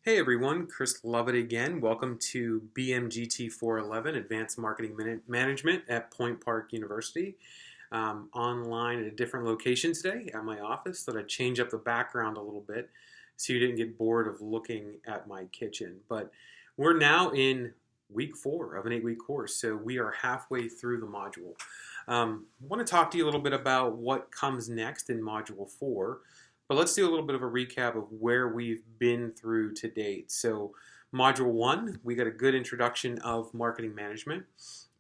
Hey everyone, Chris Lovett again. Welcome to BMGT 411, Advanced Marketing Management at Point Park University. Online at a different location today at my office. Thought I'd change up the background a little bit so you didn't get bored of looking at my kitchen. But we're now in week 4 of an 8-week course, so we are halfway through the module. I want to talk to you a little bit about what comes next in Module 4. But let's do a little bit of a recap of where we've been through to date. So Module 1, we got a good introduction of marketing management.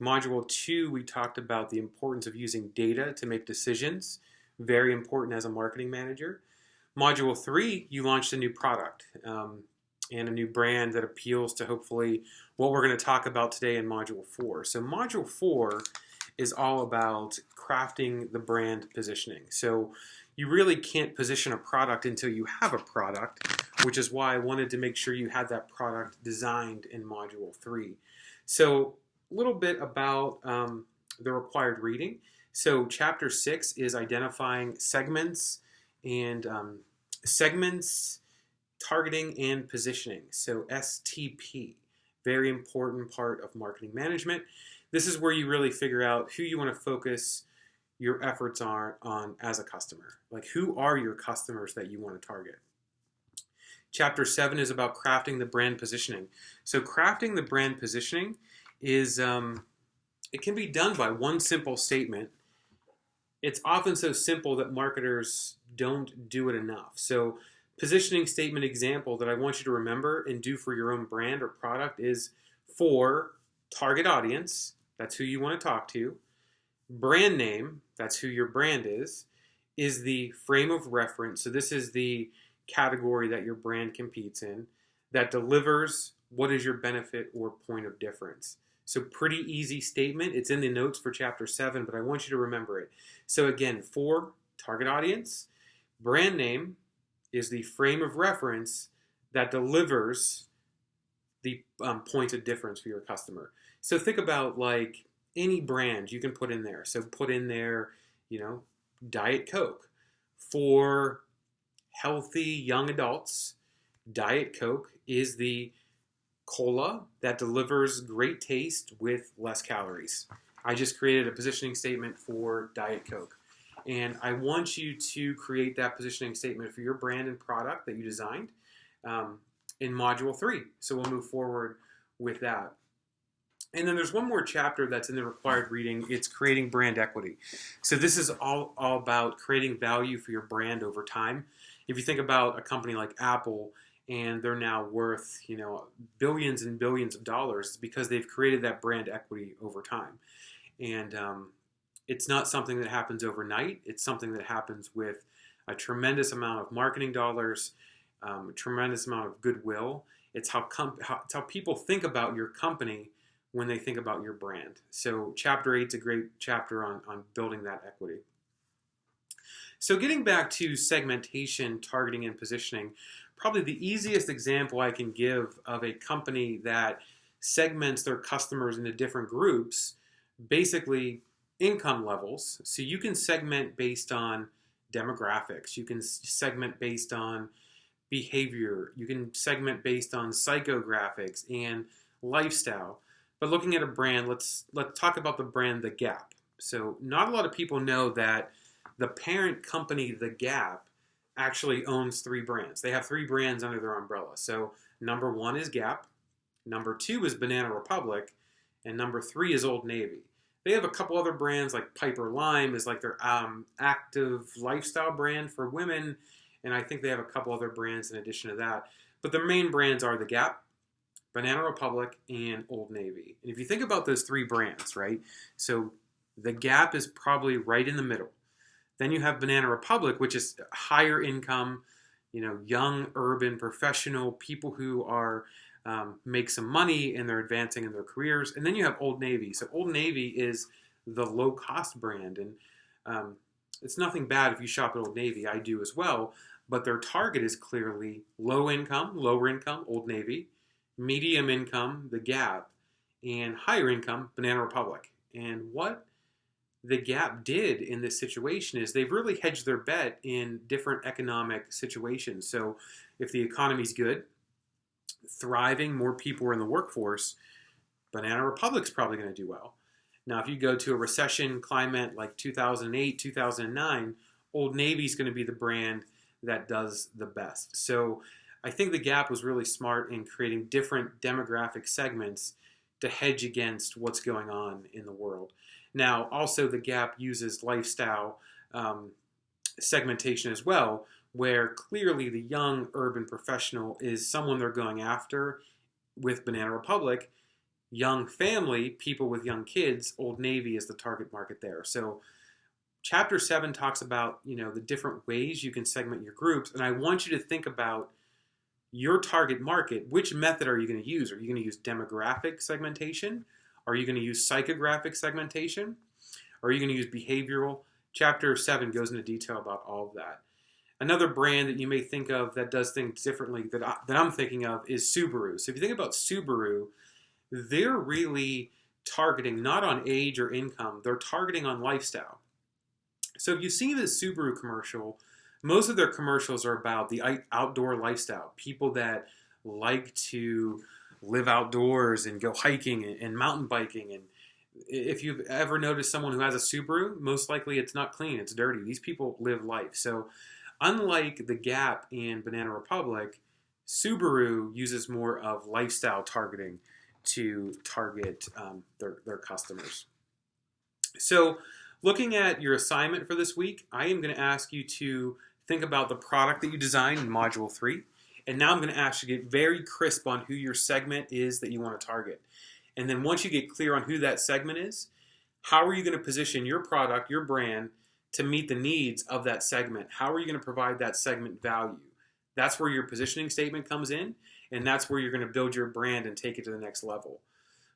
Module 2, we talked about the importance of using data to make decisions. Very important as a marketing manager. Module 3, you launched a new product and a new brand that appeals to hopefully what we're going to talk about today in Module 4. So Module 4 is all about crafting the brand positioning. So you really can't position a product until you have a product, which is why I wanted to make sure you had that product designed in Module 3. So a little bit about the required reading. So Chapter 6 is identifying segments, targeting, and positioning. So STP, very important part of marketing management. This is where you really figure out who you want to focus your efforts are on as a customer. Like, who are your customers that you want to target? Chapter 7 is about crafting the brand positioning. So crafting the brand positioning is, it can be done by one simple statement. It's often so simple that marketers don't do it enough. So positioning statement example that I want you to remember and do for your own brand or product is for target audience, that's who you want to talk to. Brand name, that's who your brand is the frame of reference. So this is the category that your brand competes in that delivers what is your benefit or point of difference. So pretty easy statement. It's in the notes for Chapter 7, but I want you to remember it. So again, for target audience, brand name is the frame of reference that delivers the point of difference for your customer. So think about like any brand you can put in there. So put in there, Diet Coke. For healthy young adults, Diet Coke is the cola that delivers great taste with less calories. I just created a positioning statement for Diet Coke. And I want you to create that positioning statement for your brand and product that you designed in Module 3. So we'll move forward with that. And then there's one more chapter that's in the required reading. It's creating brand equity. So this is all about creating value for your brand over time. If you think about a company like Apple, and they're now worth, billions and billions of dollars, it's because they've created that brand equity over time. And it's not something that happens overnight. It's something that happens with a tremendous amount of marketing dollars, a tremendous amount of goodwill. It's how people think about your company when they think about your brand. So Chapter 8 is a great chapter on building that equity. So getting back to segmentation, targeting, and positioning, probably the easiest example I can give of a company that segments their customers into different groups, basically income levels. So you can segment based on demographics. You can segment based on behavior. You can segment based on psychographics and lifestyle. But looking at a brand, let's talk about the brand The Gap. So not a lot of people know that the parent company, The Gap, actually owns 3 brands. They have 3 brands under their umbrella. So number 1 is Gap, number 2 is Banana Republic, and number 3 is Old Navy. They have a couple other brands like Piper Lime is like their active lifestyle brand for women, and I think they have a couple other brands in addition to that. But their main brands are The Gap, Banana Republic, and Old Navy. And if you think about those 3 brands, right? So The Gap is probably right in the middle. Then you have Banana Republic, which is higher income, young, urban, professional, people who are make some money and they're advancing in their careers. And then you have Old Navy. So Old Navy is the low-cost brand. And it's nothing bad if you shop at Old Navy. I do as well. But their target is clearly low income, lower income, Old Navy, medium income, The Gap, and higher income, Banana Republic. And what The Gap did in this situation is they've really hedged their bet in different economic situations. So if the economy's good, thriving, more people are in the workforce, Banana Republic's probably going to do well. Now, if you go to a recession climate like 2008, 2009, Old Navy's going to be the brand that does the best. So I think the Gap was really smart in creating different demographic segments to hedge against what's going on in the world. Now, also the Gap uses lifestyle segmentation as well, where clearly the young urban professional is someone they're going after with Banana Republic. Young family, people with young kids, Old Navy is the target market there. So Chapter 7 talks about, the different ways you can segment your groups, and I want you to think about your target market. Which method are you going to use? Are you going to use demographic segmentation? Are you going to use psychographic segmentation? Or are you going to use behavioral? Chapter 7 goes into detail about all of that. Another brand that you may think of that does things differently that I'm thinking of is Subaru. So if you think about Subaru, they're really targeting not on age or income, they're targeting on lifestyle. So if you see the Subaru commercial, most of their commercials are about the outdoor lifestyle. People that like to live outdoors and go hiking and mountain biking. And if you've ever noticed someone who has a Subaru, most likely it's not clean, it's dirty. These people live life. So unlike the Gap and Banana Republic, Subaru uses more of lifestyle targeting to target their customers. So looking at your assignment for this week, I am going to ask you to think about the product that you designed in Module 3. And now I'm going to ask you to get very crisp on who your segment is that you want to target. And then once you get clear on who that segment is, how are you going to position your product, your brand, to meet the needs of that segment? How are you going to provide that segment value? That's where your positioning statement comes in, and that's where you're going to build your brand and take it to the next level.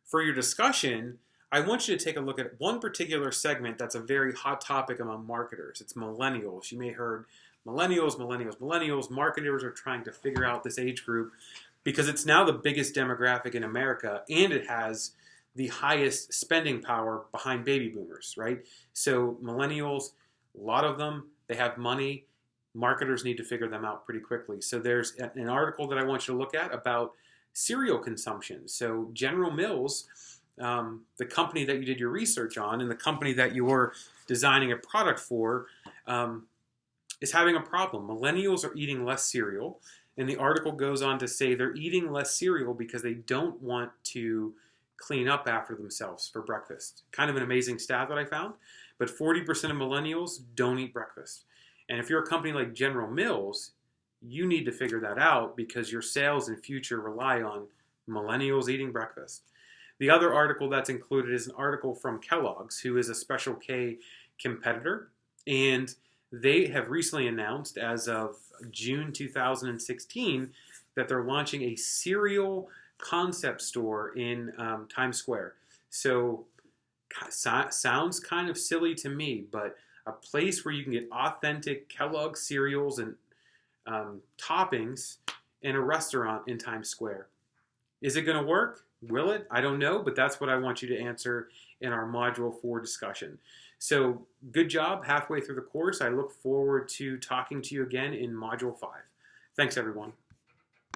For your discussion, I want you to take a look at one particular segment that's a very hot topic among marketers. It's millennials. You may have heard millennials. Marketers are trying to figure out this age group because it's now the biggest demographic in America, and it has the highest spending power behind baby boomers, right? So millennials, a lot of them, they have money. Marketers need to figure them out pretty quickly. So there's an article that I want you to look at about cereal consumption. So General Mills, the company that you did your research on and the company that you're designing a product for, is having a problem. Millennials are eating less cereal, and the article goes on to say they're eating less cereal because they don't want to clean up after themselves for breakfast. Kind of an amazing stat that I found, but 40% of millennials don't eat breakfast. And if you're a company like General Mills, you need to figure that out because your sales in future rely on millennials eating breakfast. The other article that's included is an article from Kellogg's, who is a Special K competitor, and they have recently announced, as of June 2016, that they're launching a cereal concept store in Times Square. So, sounds kind of silly to me, but a place where you can get authentic Kellogg cereals and toppings in a restaurant in Times Square. Is it going to work? Will it? I don't know, but that's what I want you to answer in our Module 4 discussion. So good job halfway through the course. I look forward to talking to you again in Module 5. Thanks, everyone.